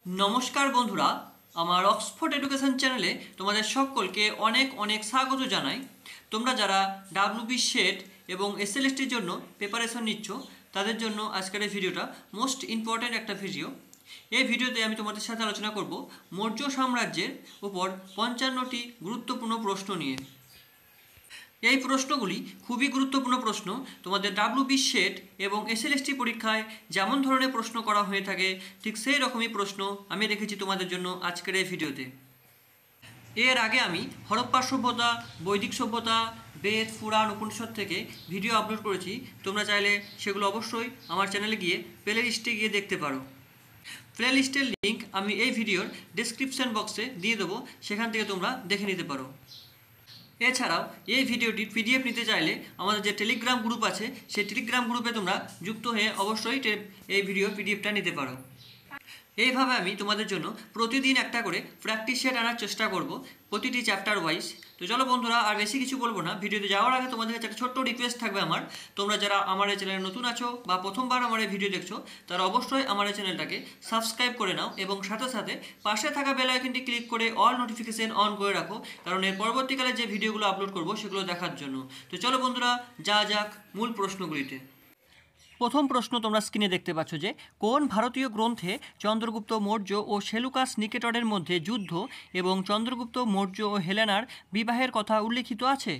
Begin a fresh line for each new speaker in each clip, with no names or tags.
नमस्कार बंधुरा आमार अक्सफोर्ड एडुकेशन चैनेले तुम्हारे सकलके अनेक अनेक स्वागत जानाई। तोमरा जारा डब्ल्यूबी सेट एवं एसएलएसटिर जोन्नो प्रिपारेशन निच्छो तादेर जोन्नो आजकेर भिडियोटा मोस्ट इम्पोर्टेंट एक भिडियो। এই ভিডিওতে আমি তোমাদের সাথে আলোচনা করব মৌর্য সাম্রাজ্যের উপর ৫৫টি গুরুত্বপূর্ণ প্রশ্ন নিয়ে। এই প্রশ্নগুলি খুবই গুরুত্বপূর্ণ প্রশ্ন। তোমাদের ডব্লিউবি সেট এবং এসএলএসটি পরীক্ষায় যেমন ধরনের প্রশ্ন করা হয়ে থাকে ঠিক সেই রকমই প্রশ্ন আমি রেখেছি তোমাদের জন্য আজকের এই ভিডিওতে। এর আগে আমি হরপ্পা সভ্যতা, বৈদিক সভ্যতা, বেদ, পুরাণ, উপনিষদ থেকে ভিডিও আপলোড করেছি। তোমরা চাইলে সেগুলো অবশ্যই আমার চ্যানেলে গিয়ে প্লে লিস্টে গিয়ে দেখতে পারো। প্লে লিস্টের লিঙ্ক আমি এই ভিডিওর ডেসক্রিপশন বক্সে দিয়ে দেবো, সেখান থেকে তোমরা দেখে নিতে পারো। এছাড়াও এই ভিডিওটির পিডিএফ নিতে চাইলে আমাদের যে টেলিগ্রাম গ্রুপ আছে সেই টেলিগ্রাম গ্রুপে তোমরা যুক্ত হয়ে অবশ্যই এই ভিডিওর পিডিএফটা নিতে পারো। এইভাবে আমি তোমাদের জন্য প্রতিদিন একটা করে প্র্যাকটিস সেট আনার চেষ্টা করব প্রতিটি চ্যাপ্টার ওয়াইজ। তো চলো বন্ধুরা, আর বেশি কিছু বলবো না। ভিডিওতে যাওয়ার আগে তোমাদের কাছে একটা ছোট্ট রিকোয়েস্ট থাকবে আমার, তোমরা যারা আমার এই চ্যানেলে নতুন আছো বা প্রথমবার আমার এই ভিডিও দেখছো তারা অবশ্যই আমার এই চ্যানেলটাকে সাবস্ক্রাইব করে নাও এবং সাথে সাথে পাশে থাকা বেল আইকনটি ক্লিক করে অল নোটিফিকেশন অন করে রাখো, কারণ এর পরবর্তীকালে যে ভিডিওগুলো আপলোড করব সেগুলো দেখার জন্য। তো চলো বন্ধুরা, যা যাক মূল প্রশ্নগুলিতে। প্রথম প্রশ্ন তোমরা স্ক্রিনে দেখতে পাচ্ছ যে কোন ভারতীয় গ্রন্থে চন্দ্রগুপ্ত মৌর্য ও সেলুকাস নিকেটরের মধ্যে যুদ্ধ এবং চন্দ্রগুপ্ত মৌর্য ও হেলেনার বিবাহের কথা উল্লিখিত আছে?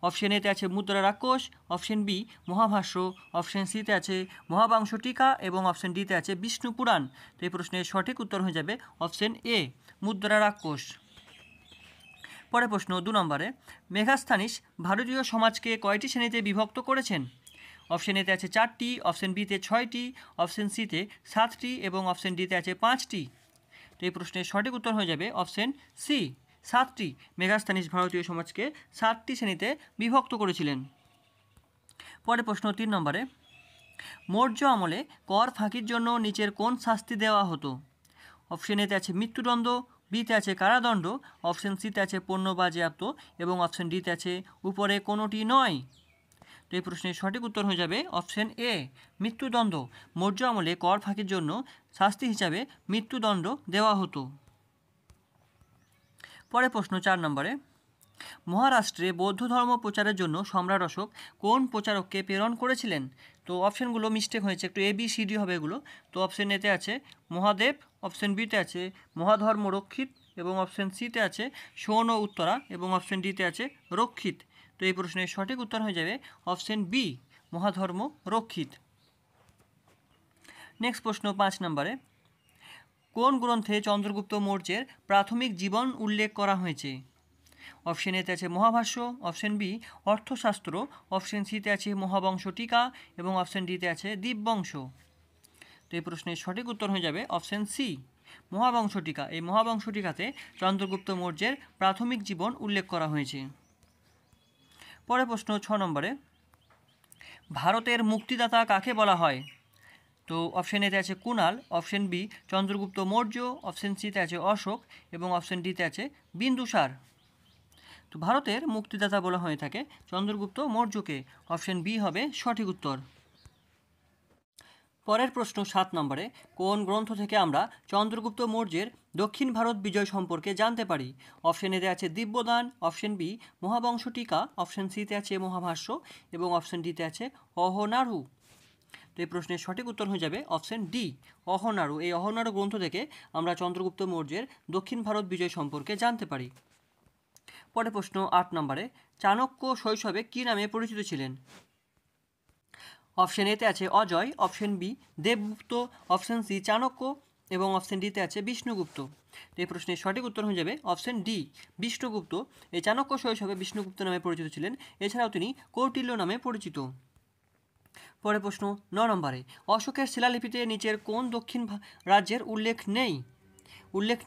অপশন এতে আছে মুদ্রা রাক্ষস, অপশন বি মহাভাষ্য, অপশন সিতে আছে মহাবংশ টিকা এবং অপশন ডিতে আছে বিষ্ণু পুরাণ। তো এই প্রশ্নের সঠিক উত্তর হয়ে যাবে অপশন এ মুদ্রা রাক্ষস। পরের প্রশ্ন 2 নম্বরে, মেগাস্থানিস ভারতীয় সমাজকে কয়টি শ্রেণীতে বিভক্ত করেছেন? অপশন এতে আছে 4টি, অপশন বিতে 6টি, অপশন সিতে 7টি এবং অপশন ডিতে আছে 5টি। তো এই প্রশ্নের সঠিক উত্তর হয়ে যাবে অপশন সি 7টি। মেগাস্থানিস ভারতীয় সমাজকে 7টি শ্রেণীতে বিভক্ত করেছিলেন। পরের প্রশ্ন 3 নম্বরে, মৌর্য আমলে কর ফাঁকির জন্য নিচের কোন শাস্তি দেওয়া হতো? অপশন এতে আছে মৃত্যুদণ্ড, বিতে আছে কারাদণ্ড, অপশন সিতে আছে পণ্য বাজেয়াপ্ত এবং অপশন ডিতে আছে উপরে কোনোটি নয়। তো এই প্রশ্নের সঠিক উত্তর হয়ে যাবে অপশন এ মৃত্যুদণ্ড। মৌর্য আমলে কর ফাঁকির জন্য শাস্তি হিসাবে মৃত্যুদণ্ড দেওয়া হতো। পরের প্রশ্ন 4 নম্বরে, মহারাষ্ট্রে বৌদ্ধ ধর্ম প্রচারের জন্য সম্রাট অশোক কোন প্রচারককে প্রেরণ করেছিলেন? তো অপশনগুলো মিস্টেক হয়েছে, একটু এ বি সি ডি হবে এগুলো। তো অপশন এতে আছে মহাদেব, অপশন বিতে আছে মহাধর্ম রক্ষিত এবং অপশন সিতে আছে সৌন উত্তরা এবং অপশন ডিতে আছে রক্ষিত। তো এই প্রশ্নের সঠিক উত্তর হয়ে যাবে অপশন বি মহাধর্ম রক্ষিত। নেক্সট প্রশ্ন 5 নম্বরে, কোন গ্রন্থে চন্দ্রগুপ্ত মৌর্যের প্রাথমিক জীবন উল্লেখ করা হয়েছে? অপশন এতে আছে মহাভাষ্য, অপশন বি অর্থশাস্ত্র, অপশন সিতে আছে মহাবংশ টিকা এবং অপশন ডিতে আছে দীপবংশ। তো এই প্রশ্নের সঠিক উত্তর হয়ে যাবে অপশন সি মহাবংশ টিকা। এই মহাবংশ টিকাতে চন্দ্রগুপ্ত মৌর্যের প্রাথমিক জীবন উল্লেখ করা হয়েছে। পরের প্রশ্ন 6 নম্বরে, ভারতের মুক্তিদাতা কাকে বলা হয়? তো অপশন এতে আছে Kunal, option B Chandragupta Maurya, option সিতে আছে অশোক এবং অপশন ডিতে আছে বিন্দুসার। তো ভারতের মুক্তিদাতা বলা হয়ে থাকে চন্দ্রগুপ্ত মৌর্যকে। অপশন বি হবে সঠিক উত্তর। পরের প্রশ্ন 7 নম্বরে, কোন গ্রন্থ থেকে আমরা চন্দ্রগুপ্ত মৌর্যের দক্ষিণ ভারত বিজয় সম্পর্কে জানতে পারি? অপশন এতে আছে দিব্যদান, অপশন বি মহাবংশ টিকা, অপশন সিতে আছে মহাভাষ্য এবং অপশন ডিতে আছে অহনাড়ু। তো এই প্রশ্নের সঠিক উত্তর হয়ে যাবে অপশন ডি অহনাড়ু। এই অহনাড়ু গ্রন্থ থেকে আমরা চন্দ্রগুপ্ত মৌর্যের দক্ষিণ ভারত বিজয় সম্পর্কে জানতে পারি। পরের প্রশ্ন 8 নম্বরে, চাণক্য শৈশবে কী নামে পরিচিত ছিলেন? অপশন এতে আছে Ajay, option B Devagupta, option C Chanakya এবং অপশন ডিতে আছে বিষ্ণুগুপ্ত। তো এই প্রশ্নের সঠিক উত্তর হয়ে যাবে অপশন ডি বিষ্ণুগুপ্ত। এই চাণক্য শৈশবে বিষ্ণুগুপ্ত নামে পরিচিত ছিলেন। এছাড়াও তিনি কৌটিল্য নামে পরিচিত। পরের প্রশ্ন 9 নম্বরে, অশোকের শিলালিপিতে নিচের কোন দক্ষিণ রাজ্যের উল্লেখ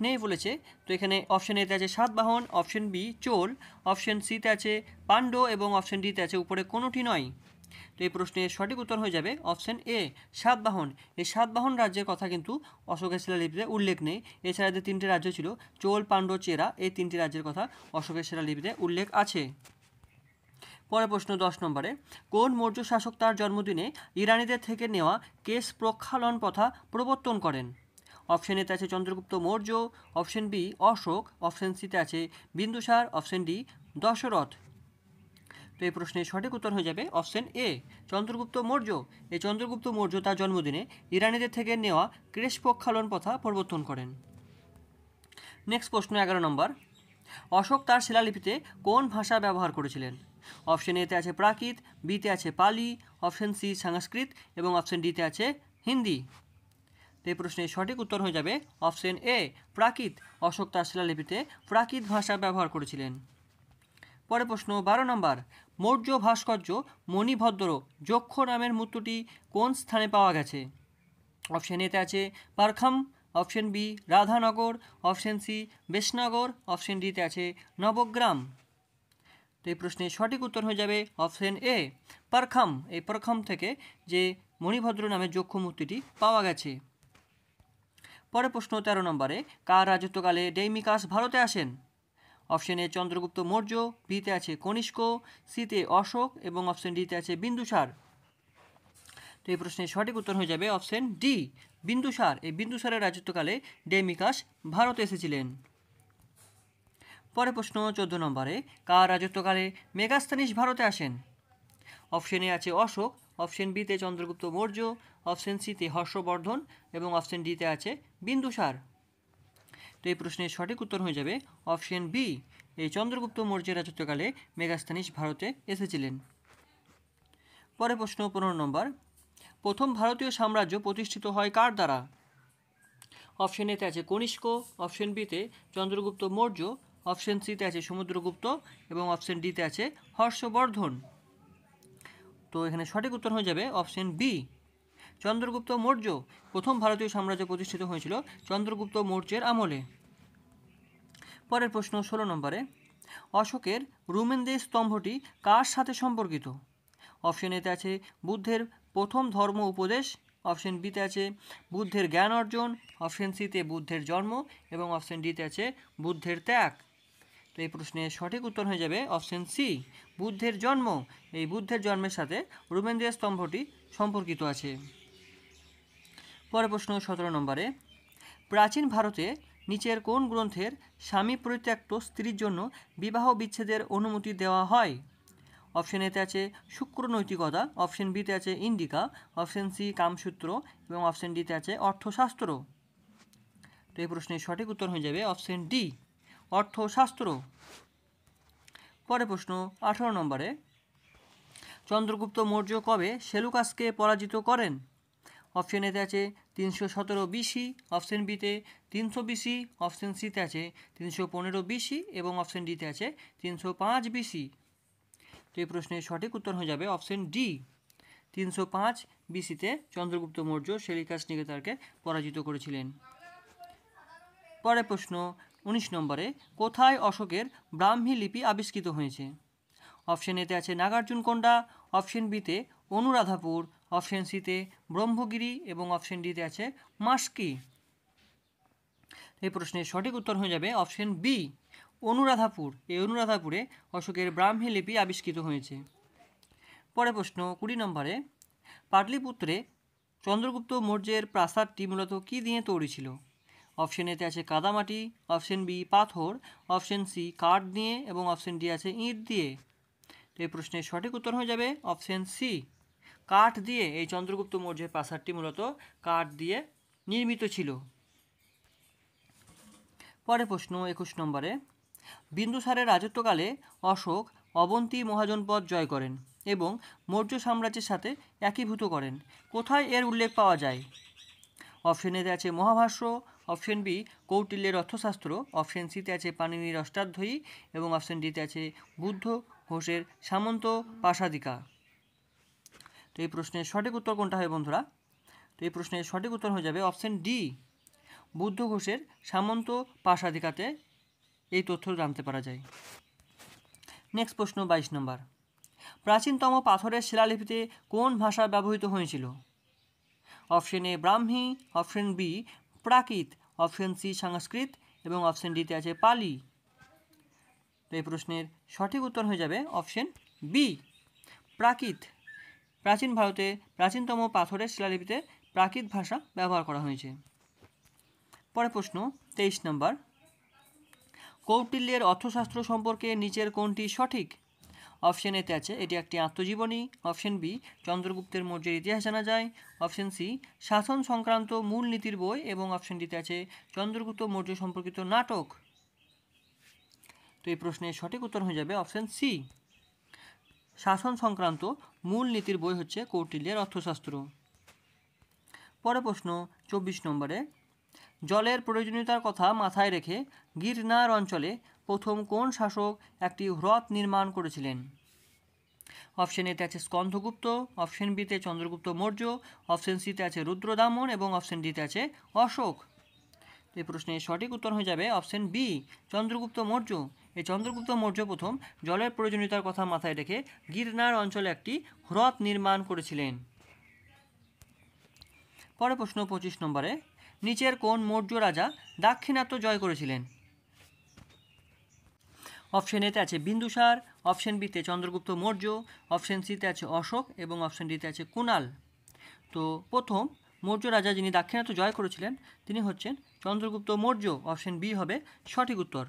নেই বলেছে? তো এখানে অপশন এতে আছে Satavahana, option B Chola, option সিতে আছে পাণ্ড্য এবং অপশন ডিতে আছে উপরে কোনোটি নয়। তো এই প্রশ্নের সঠিক উত্তর হয়ে যাবে অপশন এ সাতবাহন। এই সাতবাহন রাজ্যের কথা কিন্তু অশোকের শিলালিপিতে উল্লেখ নেই। এছাড়া যে 3টি রাজ্য ছিল চোল, পাণ্ড্য, চেরা, এই 3টি রাজ্যের কথা অশোকের শিলালিপিতে উল্লেখ আছে। পরের প্রশ্ন 10 নম্বরে, কোন মৌর্য শাসক তার জন্মদিনে ইরানিদের থেকে নেওয়া কেশ প্রক্ষালন প্রথা প্রবর্তন করেন? অপশন এতে আছে Chandragupta Maurya, option B Ashoka, option সিতে আছে বিন্দুসার, অপশন ডি দশরথ। তো এই প্রশ্নের সঠিক উত্তর হয়ে যাবে অপশন এ চন্দ্রগুপ্ত মৌর্য। এই চন্দ্রগুপ্ত মৌর্য তার জন্মদিনে ইরানিদের থেকে নেওয়া কৃশ প্রক্ষালন প্রথা প্রবর্তন করেন। নেক্সট প্রশ্ন 11 নম্বর, অশোক তার শিলালিপিতে কোন ভাষা ব্যবহার করেছিলেন? অপশন এতে আছে প্রাকৃত, বিতে আছে পালি, অপশন সি সংস্কৃত এবং অপশন ডিতে আছে হিন্দি। তো এই প্রশ্নের সঠিক উত্তর হয়ে যাবে অপশন এ প্রাকৃত। অশোক তার শিলালিপিতে প্রাকৃত ভাষা ব্যবহার করেছিলেন। পরে প্রশ্ন 12 নম্বর, মৌর্য ভাস্কর্য মণিভদ্র যক্ষ নামের মূর্তিটি কোন স্থানে পাওয়া গেছে? অপশন এতে আছে Parkham, option B Radhanagar, option C Beshnagar, option ডিতে আছে নবগ্রাম। তো এই প্রশ্নের সঠিক উত্তর হয়ে যাবে অপশন এ পারখাম। এই পারখাম থেকে যে মণিভদ্র নামের যক্ষ মূর্তিটি পাওয়া গেছে। পরে প্রশ্ন 13 নম্বরে, কার রাজত্বকালে ডেইমিকাস ভারতে আসেন? অপশন এ চন্দ্রগুপ্ত মৌর্য, বিতে আছে কনিষ্ক, সিতে অশোক এবং অপশন ডিতে আছে বিন্দুসার। তো এই প্রশ্নের সঠিক উত্তর হয়ে যাবে অপশন ডি বিন্দুসার। এই বিন্দুসারের রাজত্বকালে ডেমিকাস ভারতে এসেছিলেন। পরে প্রশ্ন 14 নম্বরে, কার রাজত্বকালে মেগাস্তানিস ভারতে আসেন? অপশন এ আছে অশোক, অপশন বিতে চন্দ্রগুপ্ত মৌর্য, অপশন সিতে হর্ষবর্ধন এবং অপশন ডিতে আছে বিন্দুসার। তো এই প্রশ্নের সঠিক উত্তর হয়ে যাবে অপশন বি। এই চন্দ্রগুপ্ত মৌর্যের রাজত্বকালে মেগাস্তানিস ভারতে এসেছিলেন। পরে প্রশ্ন 15 নম্বর, প্রথম ভারতীয় সাম্রাজ্য প্রতিষ্ঠিত হয় কার দ্বারা? অপশন এতে আছে কনিষ্ক, অপশন বিতে চন্দ্রগুপ্ত মৌর্য, অপশন সিতে আছে সমুদ্রগুপ্ত এবং অপশন ডিতে আছে হর্ষবর্ধন। তো এখানে সঠিক উত্তর হয়ে যাবে অপশন বি চন্দ্রগুপ্ত মৌর্য। প্রথম ভারতীয় সাম্রাজ্য প্রতিষ্ঠিত হয়েছিল চন্দ্রগুপ্ত মৌর্যের আমলে। পরের প্রশ্ন 16 নম্বরে, অশোকের রুমেনদের স্তম্ভটি কার সাথে সম্পর্কিত? অপশন এতে আছে বুদ্ধের প্রথম ধর্ম উপদেশ, অপশন বিতে আছে বুদ্ধের জ্ঞান অর্জন, অপশন সিতে বুদ্ধের জন্ম এবং অপশন ডিতে আছে বুদ্ধের ত্যাগ। তো এই প্রশ্নের সঠিক উত্তর হয়ে যাবে অপশন সি বুদ্ধের জন্ম। এই বুদ্ধের জন্মের সাথে রুমেনদের স্তম্ভটি সম্পর্কিত আছে। পরে প্রশ্ন 17 নম্বরে, প্রাচীন ভারতে নিচের কোন গ্রন্থের স্বামী পরিত্যক্ত স্ত্রীর জন্য বিবাহ বিচ্ছেদের অনুমতি দেওয়া হয়? অপশন এতে আছে শুক্র নৈতিকতা, অপশন বিতে আছে ইন্ডিকা, অপশন সি কামসূত্র এবং অপশন ডিতে আছে অর্থশাস্ত্র। তো এই প্রশ্নের সঠিক উত্তর হয়ে যাবে অপশন ডি অর্থশাস্ত্র। পরে প্রশ্ন 18 নম্বরে, চন্দ্রগুপ্ত মৌর্য কবে সেলুকাসকে পরাজিত করেন? অপশন এতে আছে 317 বিসি, অপশন বিতে 300 বিসি, অপশন সিতে আছে 315 বিসি এবং অপশন ডিতে আছে 305 বিসি। তো এই প্রশ্নের সঠিক উত্তর হয়ে যাবে অপশন ডি 305 বিসিতে চন্দ্রগুপ্ত মৌর্য সেলিকাস নিকেতারকে পরাজিত করেছিলেন। পরের প্রশ্ন 19 নম্বরে, কোথায় অশোকের ব্রাহ্মী লিপি আবিষ্কৃত হয়েছে? অপশন এতে আছে নাগার্জুনকোন্ডা, অপশন বিতে অনুরাধাপুর, অপশন সিতে ব্রহ্মগিরি এবং অপশন ডিতে আছে মাস্কি। এই প্রশ্নের সঠিক উত্তর হয়ে যাবে অপশন বি অনুরাধাপুর। এই অনুরাধাপুরে অশোকের ব্রাহ্মী লিপি আবিষ্কৃত হয়েছে। পরে প্রশ্ন 20 নম্বরে, পাটলিপুত্রে চন্দ্রগুপ্ত মৌর্যের প্রাসাদটি মূলত কী দিয়ে তৈরি ছিল? অপশন এতে আছে কাদামাটি, অপশন বি পাথর, অপশন সি কাঠ দিয়ে এবং অপশন ডি আছে ইট দিয়ে। তো এই প্রশ্নের সঠিক উত্তর হয়ে যাবে অপশন সি কাঠ দিয়ে। এই চন্দ্রগুপ্ত মৌর্যের প্রাসাদটি মূলত কাঠ দিয়ে নির্মিত ছিল। পরে প্রশ্ন 21 নম্বরে, বিন্দুসারের রাজত্বকালে অশোক অবন্তী মহাজনপদ জয় করেন এবং মৌর্য সাম্রাজ্যের সাথে একীভূত করেন। কোথায় এর উল্লেখ পাওয়া যায়? অপশন এতে আছে মহাভাষ্য, অপশন বি কৌটিল্যের অর্থশাস্ত্র, অপশন সিতে আছে পাণিনির অষ্টাধ্যায়ী এবং অপশন ডিতে আছে বুদ্ধ ঘোষের সামন্ত পাশাদিকা। তো এই প্রশ্নের সঠিক উত্তর কোনটা হয় বন্ধুরা? তো এই প্রশ্নের সঠিক উত্তর হয়ে যাবে অপশন ডি বুদ্ধ ঘোষের সামন্ত পাশাদিকাতে এই তথ্য জানতে পারা যায়। নেক্সট প্রশ্ন 22 নম্বর, প্রাচীনতম পাথরের শিলালিপিতে কোন ভাষা ব্যবহৃত হয়েছিল? Option A Brahmi, option B Prakrit, option C Sanskrit এবং অপশন ডিতে আছে পালি। তো এই প্রশ্নের সঠিক উত্তর হয়ে যাবে অপশন বি প্রাকৃত। প্রাচীন ভারতে প্রাচীনতম পাথরের শিলালিপিতে প্রাকৃত ভাষা ব্যবহার করা হয়েছে। পরের প্রশ্ন 23 নম্বর, কৌটিল্যের অর্থশাস্ত্র সম্পর্কে নিচের কোনটি সঠিক? অপশন এতে আছে এটি একটি আত্মজীবনী, অপশন বি চন্দ্রগুপ্তের মৌর্যের ইতিহাস জানা যায়, অপশন সি শাসন সংক্রান্ত মূলনীতির বই, এবং অপশন ডিতে আছে চন্দ্রগুপ্ত মৌর্য সম্পর্কিত নাটক। তো এই প্রশ্নের সঠিক উত্তর হয়ে যাবে অপশন সি, শাসন সংক্রান্ত মূলনীতির বই হচ্ছে কৌটিল্যের অর্থশাস্ত্র। পরের প্রশ্ন 24 নম্বরে, জলের প্রয়োজনীয়তার কথা মাথায় রেখে গিরনার অঞ্চলে প্রথম কোন শাসক একটি হ্রদ নির্মাণ করেছিলেন? অপশন এতে আছে স্কন্দগুপ্ত, অপশন বিতে চন্দ্রগুপ্ত মৌর্য, অপশন সিতে আছে রুদ্রদামন, এবং অপশন ডিতে আছে অশোক। এই প্রশ্নের সঠিক উত্তর হয়ে যাবে অপশন বি, চন্দ্রগুপ্ত মৌর্য। এই চন্দ্রগুপ্ত মৌর্য প্রথম জলের প্রয়োজনীয়তার কথা মাথায় রেখে গিরনার অঞ্চলে একটি হ্রদ নির্মাণ করেছিলেন। পরের প্রশ্ন 25 নম্বরে, নিচের কোন মৌর্য রাজা দাক্ষিণাত্য জয় করেছিলেন? অপশন এতে আছে বিন্দুসার, অপশন বিতে চন্দ্রগুপ্ত মৌর্য, অপশন সিতে আছে অশোক, এবং অপশন ডিতে আছে কুণাল। তো প্রথম মৌর্য রাজা যিনি দাক্ষিণাত্য জয় করেছিলেন তিনি হচ্ছেন চন্দ্রগুপ্ত মৌর্য। অপশন বি হবে সঠিক উত্তর।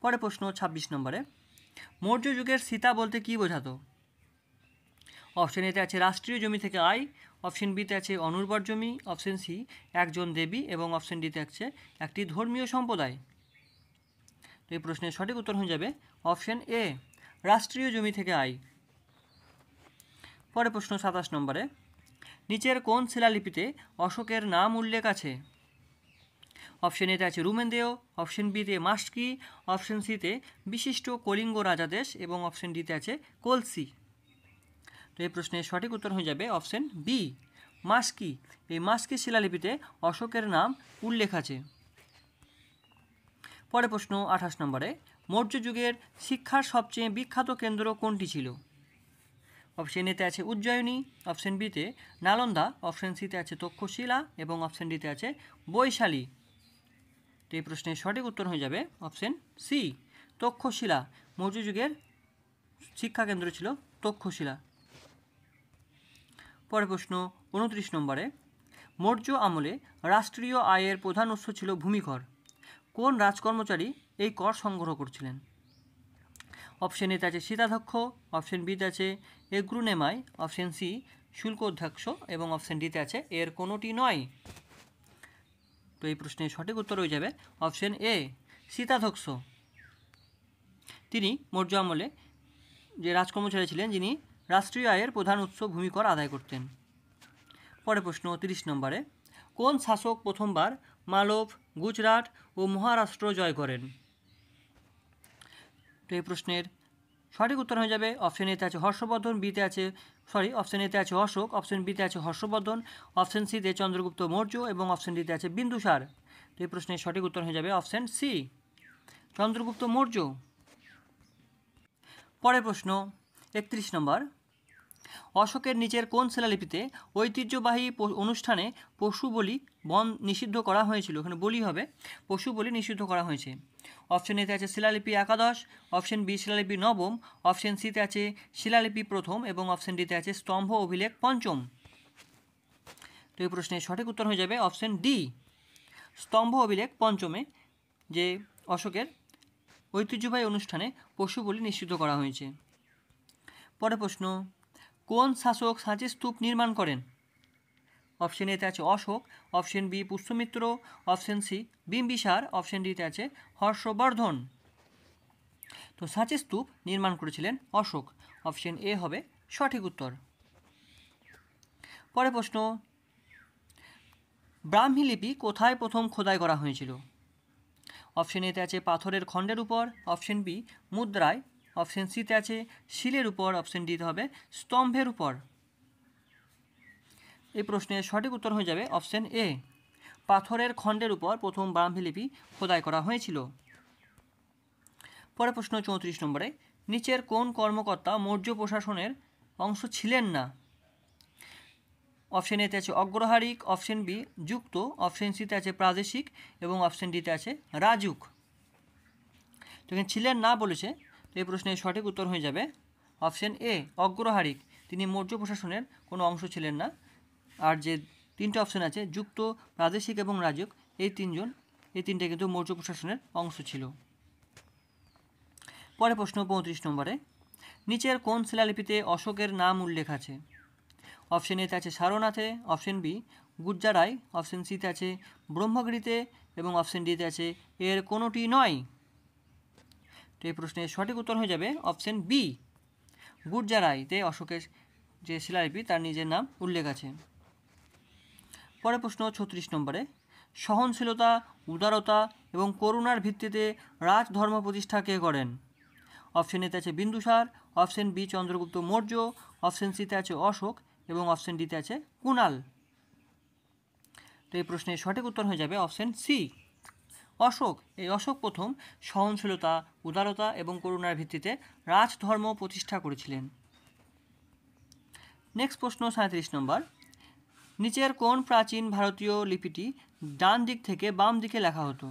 পরে প্রশ্ন 26 নম্বরে, মৌর্য যুগের সীতা বলতে কী বোঝাতো? অপশন এতে আছে রাষ্ট্রীয় জমি থেকে আয়, অপশন বিতে আছে অনুর্বর জমি, অপশন সি একজন দেবী, এবং অপশন ডিতে আছে একটি ধর্মীয় সম্প্রদায়। তো এই প্রশ্নের সঠিক উত্তর হয়ে যাবে অপশন এ, রাষ্ট্রীয় জমি থেকে আয়। পরে প্রশ্ন 27 নম্বরে, নিচের কোন শিলালিপিতে অশোকের নাম উল্লেখ আছে? অপশন এতে আছে রুমেন্দেয়, অপশন বিতে মাস্কি, অপশন সিতে বিশিষ্ট কলিঙ্গ রাজাদেশ, এবং অপশন ডিতে আছে কলসি। তো এই প্রশ্নের সঠিক উত্তর হয়ে যাবে অপশন বি, মাস্কি। এই মাস্কি শিলালিপিতে অশোকের নাম উল্লেখ আছে। পরে প্রশ্ন 28 নম্বরে, মৌর্য যুগের শিক্ষার সবচেয়ে বিখ্যাত কেন্দ্র কোনটি ছিল? অপশন এতে আছে উজ্জয়িনী, অপশন বিতে নালন্দা, অপশন সিতে আছে তক্ষশিলা, এবং অপশন ডিতে আছে বৈশালী। তো এই প্রশ্নের সঠিক উত্তর হয়ে যাবে অপশন সি, তক্ষশিলা। মৌর্য যুগের শিক্ষা কেন্দ্র ছিল তক্ষশিলা। পরে প্রশ্ন 29 নম্বরে, মৌর্য আমলে রাষ্ট্রীয় আয়ের প্রধান উৎস ছিল ভূমিকর। কোন রাজকর্মচারী এই কর সংগ্রহ করছিলেন? অপশন এতে আছে সীতাধ্যক্ষ, অপশন বিতে আছে এগ্রুনেমাই, অপশন সি শুল্ক অধ্যক্ষ, এবং অপশন ডিতে আছে এর কোনোটি নয়। তো এই প্রশ্নের সঠিক উত্তর হয়ে যাবে অপশন এ, সীতাধ্যক্ষ। তিনি মৌর্য আমলে যে রাজকর্মচারী ছিলেন যিনি রাষ্ট্রীয় আয়ের প্রধান উৎস ভূমিকর আদায় করতেন। পরে প্রশ্ন 30 নম্বরে, কোন শাসক প্রথমবার মালব, গুজরাট ও মহারাষ্ট্র জয় করেন? তো এই প্রশ্নের সঠিক উত্তর হয়ে যাবে অপশন এতে আছে হর্ষবর্ধন, বিতে আছে অপশন এতে আছে অশোক, অপশন বিতে আছে হর্ষবর্ধন, অপশন সিতে চন্দ্রগুপ্ত মৌর্য, এবং অপশন ডিতে আছে বিন্দুসার। তো এই প্রশ্নের সঠিক উত্তর হয়ে যাবে অপশন সি, চন্দ্রগুপ্ত মৌর্য। পরের প্রশ্ন 31 নম্বর, অশোকের নিচের কোন শিলালিপিতে ঐতিহ্যবাহী অনুষ্ঠানে পশু বলি নিষিদ্ধ করা হয়েছিল? এখানে বলি হবে, পশু বলি নিষিদ্ধ করা হয়েছে। অপশন এতে আছে শিলালিপি একাদশ, অপশন বি শিলালিপি নবম, অপশন সিতে আছে শিলালিপি প্রথম, এবং অপশন ডিতে আছে স্তম্ভ অভিলেখ পঞ্চম। তো এই প্রশ্নের সঠিক উত্তর হয়ে যাবে অপশন ডি, স্তম্ভ অভিলেখ পঞ্চমে যে অশোকের ঐতিহ্যবাহী অনুষ্ঠানে পশু বলি নিষিদ্ধ করা হয়েছে। পরে প্রশ্ন, কোন শাসক সাঁচি স্তূপ নির্মাণ করেন? অপশন এতে আছে Ashoka, option B Pushyamitra, option C Bimbisara, option ডিতে আছে হর্ষবর্ধন। তো সাঁচি স্তূপ নির্মাণ করেছিলেন অশোক। অপশন এ হবে সঠিক উত্তর। পরে প্রশ্ন, ব্রাহ্মী লিপি কোথায় প্রথম খোদাই করা হয়েছিল? অপশন এতে আছে পাথরের খণ্ডের উপর, অপশন বি মুদ্রায়, অপশন সিতে আছে শিলের উপর, অপশন ডিতে হবে স্তম্ভের উপর। এই প্রশ্নের সঠিক উত্তর হয়ে যাবে অপশন এ, পাথরের খণ্ডের উপর প্রথম ব্রাহ্মী লিপি খোদাই করা হয়েছিল। পরে প্রশ্ন 34 নম্বরে, নিচের কোন কর্মকর্তা মৌর্য প্রশাসনের অংশ ছিলেন না? অপশন এতে আছে অগ্রহারিক, অপশন বি যুক্ত, অপশন সিতে আছে প্রাদেশিক, এবং অপশন ডিতে আছে রাজুক। তো এখানে ছিলেন না বলেছে, তো এই প্রশ্নের সঠিক উত্তর হয়ে যাবে অপশন এ, অগ্রহারিক। তিনি মৌর্য প্রশাসনের কোনো অংশ ছিলেন না। আর যে তিনটে অপশন আছে যুক্ত, প্রাদেশিক এবং রাজুক, এই তিনটে কিন্তু মৌর্য প্রশাসনের অংশ ছিল। পরে প্রশ্ন 35 নম্বরে, নিচের কোন শিলালিপিতে অশোকের নাম উল্লেখ আছে? অপশন এতে আছে সারনাথে, অপশন বি গুজ্জারাই, অপশন সিতে আছে ব্রহ্মগিরিতে এবং অপশন ডিতে আছে এর কোনোটি নয়। তো এই প্রশ্নের সঠিক উত্তর হয়ে যাবে অপশন বি, গুজ্জারাইতে অশোকের যে শিলালিপি তার নিজের নাম উল্লেখ আছে। পরে প্রশ্ন 36 নম্বরে, সহনশীলতা, উদারতা এবং করুণার ভিত্তিতে রাজধর্ম প্রতিষ্ঠা কে করেন? অপশন এতে আছে Bindusara, option B Chandragupta Maurya, option সিতে আছে অশোক এবং অপশন ডিতে আছে কুণাল। তো এই প্রশ্নের সঠিক উত্তর হয়ে যাবে অপশন সি, অশোক। এই অশোক প্রথম সহনশীলতা, উদারতা এবং করুণার ভিত্তিতে রাজধর্ম প্রতিষ্ঠা করেছিলেন। নেক্সট প্রশ্ন 37 নম্বর, নিচের কোন প্রাচীন ভারতীয় লিপিটি ডান দিক থেকে বাম দিকে লেখা হতো?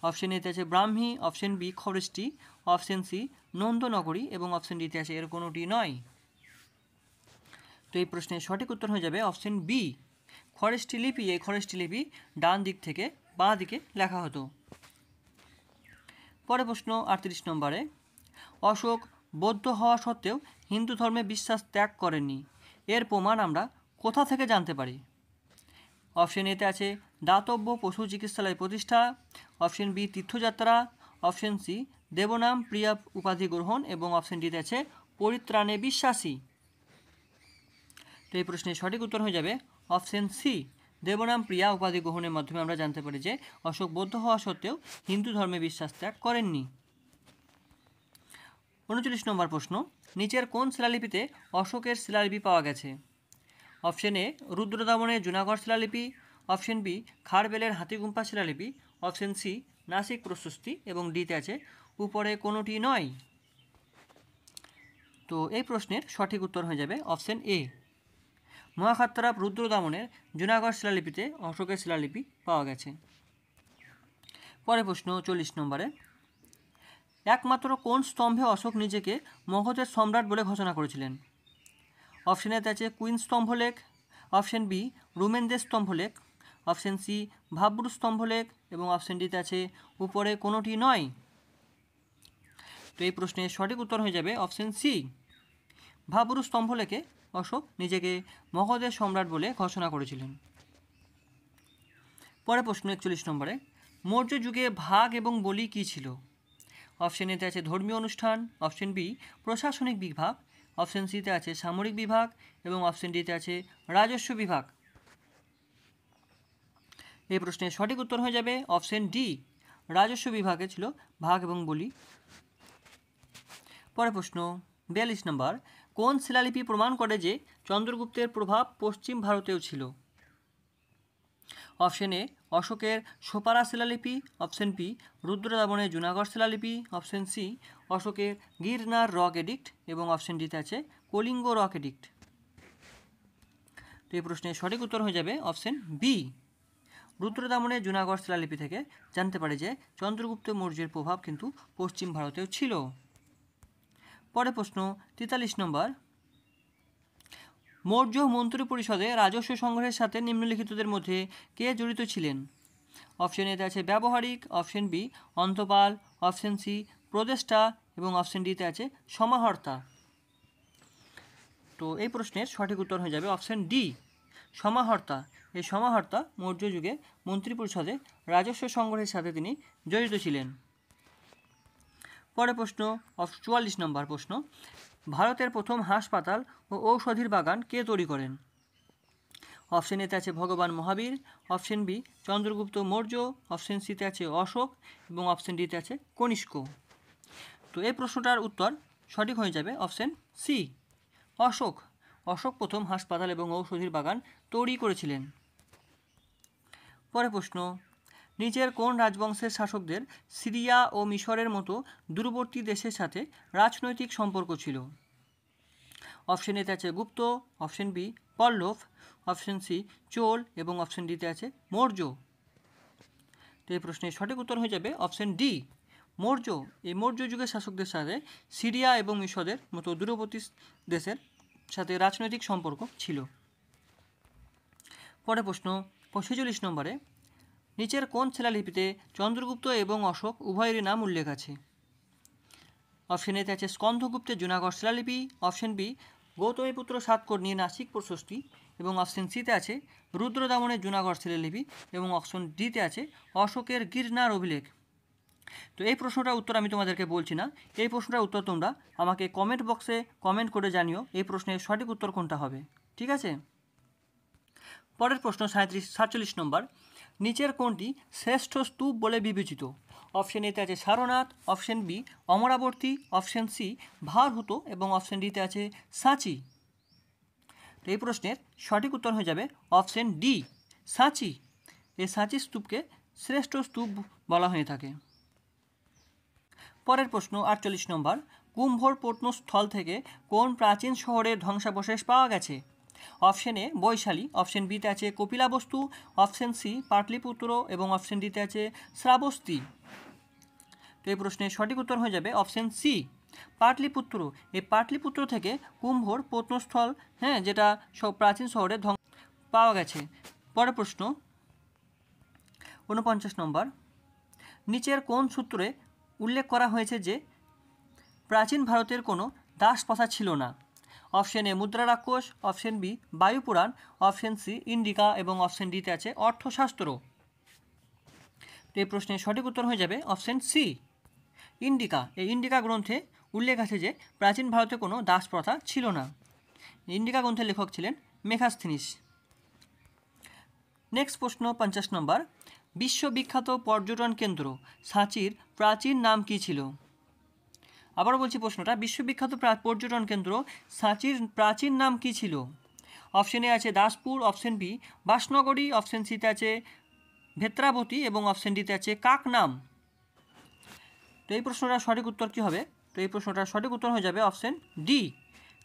অপশন এতে আছে Brahmi, option B Kharosthi, option C Nandanagari এবং অপশন ডিতে আছে এর কোনোটি নয়। তো এই প্রশ্নের সঠিক উত্তর হয়ে যাবে অপশন বি, খরষ্টি লিপি। এই খরষ্টি লিপি ডান দিক থেকে বাঁ দিকে লেখা হতো। পরে প্রশ্ন 38 নম্বরে, অশোক বৌদ্ধ হওয়া সত্ত্বেও হিন্দু ধর্মে বিশ্বাস ত্যাগ করেননি, এর প্রমাণ আমরা কোথা থেকে জানতে পারি? অপশন এতে আছে দাতব্য পশু চিকিৎসালয় প্রতিষ্ঠা, অপশন বি তীর্থযাত্রা, অপশন সি দেবনাম প্রিয়া উপাধি গ্রহণ এবং অপশন ডিতে আছে পরিত্রাণে বিশ্বাসী। তো এই প্রশ্নের সঠিক উত্তর হয়ে যাবে অপশন সি, দেবনাম প্রিয়া উপাধি গ্রহণের মাধ্যমে আমরা জানতে পারি যে অশোক বৌদ্ধ হওয়া সত্ত্বেও হিন্দু ধর্মে বিশ্বাস ত্যাগ করেননি। 39 নম্বর প্রশ্ন, নিচের কোন শিলালিপিতে অশোকের শিলালিপি পাওয়া গেছে? অপশন এ রুদ্রদামনের জুনাগড় শিলালিপি, অপশন বি খারবেলের হাতিগুম্পা শিলালিপি, অপশন সি নাসিক প্রশস্তি এবং ডিতে আছে উপরে কোনোটি নয়। তো এই প্রশ্নের সঠিক উত্তর হয়ে যাবে অপশন এ, মহাখাত্তারাপ রুদ্রদামনের জুনাগড় শিলালিপিতে অশোকের শিলালিপি পাওয়া গেছে। পরে প্রশ্ন 40 নম্বরে, একমাত্র কোন স্তম্ভে অশোক নিজেকে মগধের সম্রাট বলে ঘোষণা করেছিলেন? অপশন এতে আছে কুইন স্তম্ভলেখ, অপশন বি রুমেনদের স্তম্ভলেখ, অপশন সি ভাব্রু স্তম্ভলেখ এবং অপশন ডিতে আছে উপরে কোনোটি নয়। তো এই প্রশ্নের সঠিক উত্তর হয়ে যাবে অপশন সি, ভাব্রু স্তম্ভলেখে অশোক নিজেকে মগধের সম্রাট বলে ঘোষণা করেছিলেন। পরে প্রশ্ন 41 নম্বরে, মৌর্য যুগে ভাগ এবং বলি কী ছিল? অপশন এতে আছে ধর্মীয় অনুষ্ঠান, অপশন বি প্রশাসনিক বিভাগ, অপশন সিতে আছে সামরিক বিভাগ এবং অপশন ডিতে আছে রাজস্ব বিভাগ। এই প্রশ্নের সঠিক উত্তর হয়ে যাবে অপশন ডি, রাজস্ব বিভাগে ছিল ভাগ এবং বলি। পরে প্রশ্ন 42 নম্বর, কোন শিলালিপি প্রমাণ করে যে চন্দ্রগুপ্তের প্রভাব পশ্চিম ভারতেও ছিল? অপশন এ অশোকের সোপারা শিলালিপি, অপশন বি রুদ্রদামনের জুনাগড় শিলালিপি, অপশন সি অশোকের গিরনার রক এডিক্ট এবং অপশন ডিতে আছে কলিঙ্গ রক এডিক্ট। তো এই প্রশ্নের সঠিক উত্তর হয়ে যাবে অপশন বি, রুদ্রদামনের জুনাগড় শিলালিপি থেকে জানতে পারে যে চন্দ্রগুপ্ত মৌর্যের প্রভাব কিন্তু পশ্চিম ভারতেও ছিল। পরে প্রশ্ন 43 নম্বর, মৌর্য মন্ত্রী পরিষদে রাজস্ব সংগ্রহের সাথে নিম্নলিখিতদের মধ্যে কে জড়িত ছিলেন? অপশন এতে আছে ব্যবহারিক, অপশন বি অন্তপাল, অপশন সি প্রদেষ্টা এবং অপশন ডিতে আছে সমাহর্তা। তো এই প্রশ্নের সঠিক উত্তর হয়ে যাবে অপশন ডি, সমাহর্তা। এই সমাহর্তা মৌর্য যুগে মন্ত্রী পরিষদে রাজস্ব সংগ্রহের সাথে তিনি জড়িত ছিলেন। পরে প্রশ্ন 44 নম্বর প্রশ্ন, ভারতের প্রথম হাসপাতাল ও ঔষধির বাগান কে তৈরি করেন? অপশন এতে আছে ভগবান Mahavir, option B Chandragupta Maurya, option সিতে আছে অশোক এবং অপশন ডিতে আছে কনিষ্ক। তো এই প্রশ্নটার উত্তর সঠিক হয়ে যাবে অপশন সি, অশোক। অশোক প্রথম হাসপাতাল এবং ঔষধির বাগান তৈরি করেছিলেন। পরে প্রশ্ন, নিচের কোন রাজবংশের শাসকদের সিরিয়া ও মিশরের মতো দূরবর্তী দেশের সাথে রাজনৈতিক সম্পর্ক ছিল? অপশন এতে আছে গুপ্ত, অপশন বি পল্লব, অপশন সি চোল এবং অপশন ডিতে আছে মৌর্য। তো এই প্রশ্নের সঠিক উত্তর হয়ে যাবে অপশন ডি, মৌর্য। এই মৌর্য যুগের শাসকদের সাথে সিরিয়া এবং মিশরের মতো দূরবর্তী দেশের সাথে রাজনৈতিক সম্পর্ক ছিল। পরে প্রশ্ন 46 নম্বরে, নিচের কোন শিলালিপিতে চন্দ্রগুপ্ত এবং অশোক উভয়েরই নাম উল্লেখ আছে? অপশন এতে আছে স্কন্ধগুপ্তের জুনাগড় শিলালিপি, অপশন বি গৌতমীপুত্র সাতকর্ণী নাসিক প্রশস্তি, এবং অপশন সিতে আছে রুদ্রদামনের জুনাগড় শিলালিপি, এবং অপশন ডিতে আছে অশোকের গিরনার অভিলেখ। তো এই প্রশ্নটার উত্তর আমি তোমাদেরকে বলছি না, এই প্রশ্নটার উত্তর তোমরা আমাকে কমেন্ট বক্সে কমেন্ট করে জানিও এই প্রশ্নের সঠিক উত্তর কোনটা হবে, ঠিক আছে? পরের প্রশ্ন 47 নম্বর, নিচের কোনটি শ্রেষ্ঠ স্তূপ বলে বিবেচিত? অপশন এতে আছে Sarnath, option B Amaravati, option C Bharhut, এবং অপশন ডিতে আছে সাঁচি। তো এই প্রশ্নের সঠিক উত্তর হয়ে যাবে অপশন ডি সাঁচি। এই সাঁচি স্তূপকে শ্রেষ্ঠ স্তূপ বলা হয়ে থাকে। পরের প্রশ্ন 48 নম্বর, কুম্ভর প্রত্নস্থল থেকে কোন প্রাচীন শহরের ধ্বংসাবশেষ পাওয়া গেছে? অপশন এ বৈশালী, অপশন বিতে আছে কপিলাবস্তু, অপশন সি পাটলিপুত্র, এবং অপশন ডিতে আছে শ্রাবস্তী। তো এই প্রশ্নের সঠিক উত্তর হয়ে যাবে অপশন সি পাটলিপুত্র। এই পাটলিপুত্র থেকে কুম্ভর প্রত্নস্থল, যেটা সব প্রাচীন শহরে পাওয়া গেছে। পরের প্রশ্ন 49 নম্বর, নিচের কোন সূত্রে উল্লেখ করা হয়েছে যে প্রাচীন ভারতের কোনো দাসপ্রথা ছিল না? Option A Mudrarakshasa, option B Vayu Purana, option C Indica, এবং অপশন ডিতে আছে অর্থশাস্ত্র। এই প্রশ্নের সঠিক উত্তর হয়ে যাবে অপশন সি ইন্ডিকা। এই ইন্ডিকা গ্রন্থে উল্লেখ আছে যে প্রাচীন ভারতে কোনো দাসপ্রথা ছিল না। ইন্ডিকা গ্রন্থের লেখক ছিলেন মেগাস্থিনিস। নেক্সট প্রশ্ন 50 নম্বর, বিশ্ববিখ্যাত পর্যটন কেন্দ্র সাঁচির প্রাচীন নাম কী ছিল? আবারও বলছি প্রশ্নটা, বিশ্ববিখ্যাত পর্যটন কেন্দ্র সাঁচির প্রাচীন নাম কী ছিল? অপশন এ আছে দাসপুর, অপশন বি বাসনগরী, অপশন সিতে আছে ভেত্রাবতী, এবং অপশন ডিতে আছে কাকনাম। তো এই প্রশ্নটার সঠিক উত্তর কী হবে? তো এই প্রশ্নটার সঠিক উত্তর হয়ে যাবে অপশন ডি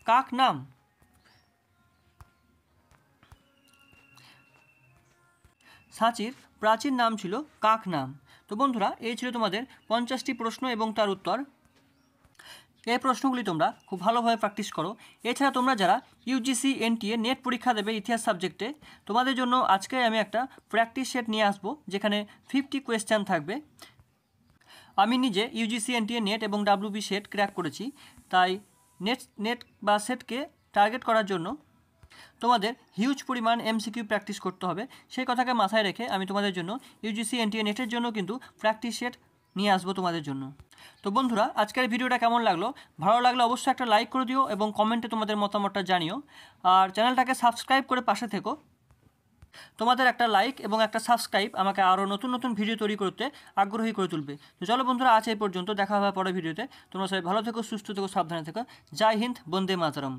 কাকনাম। সাঁচির প্রাচীন নাম ছিল কাকনাম। তো বন্ধুরা, এই ছিল তোমাদের 50টি প্রশ্ন এবং তার উত্তর। এই প্রশ্নগুলি তোমরা খুব ভালোভাবে প্র্যাকটিস করো। এছাড়া তোমরা যারা ইউজিসি এনটিএ নেট পরীক্ষা দেবে ইতিহাস সাবজেক্টে, তোমাদের জন্য আজকে আমি একটা প্র্যাকটিস সেট নিয়ে আসবো যেখানে 50 কোয়েশ্চেন থাকবে। আমি নিজে ইউজিসি এনটিএ নেট এবং ডাব্লিউবি সেট ক্র্যাক করেছি, তাই নেট বা সেটকে টার্গেট করার জন্য তোমাদের হিউজ পরিমাণ এমসিকিউ প্র্যাকটিস করতে হবে। সেই কথাকে মাথায় রেখে আমি তোমাদের জন্য ইউজিসি এনটিএ নেটের জন্য কিন্তু প্র্যাকটিস সেট নিয়ে আসবো তোমাদের জন্য। তো বন্ধুরা, আজকের ভিডিওটা কেমন লাগলো? ভালো লাগলে অবশ্যই একটা লাইক করে দিও এবং কমেন্টে তোমাদের মতামতটা জানিও। আর চ্যানেলটাকে সাবস্ক্রাইব করে পাশে থেকো। তোমাদের একটা লাইক এবং একটা সাবস্ক্রাইব আমাকে আরও নতুন নতুন ভিডিও তৈরি করতে আগ্রহী করে তুলবে। তো চলো বন্ধুরা, আজ এই পর্যন্ত, দেখা হবে পরের ভিডিওতে। তোমরা সবাই ভালো থেকো, সুস্থ থেকো, সাবধানে থেকো। জয় হিন্দ, বন্দে মাতরম।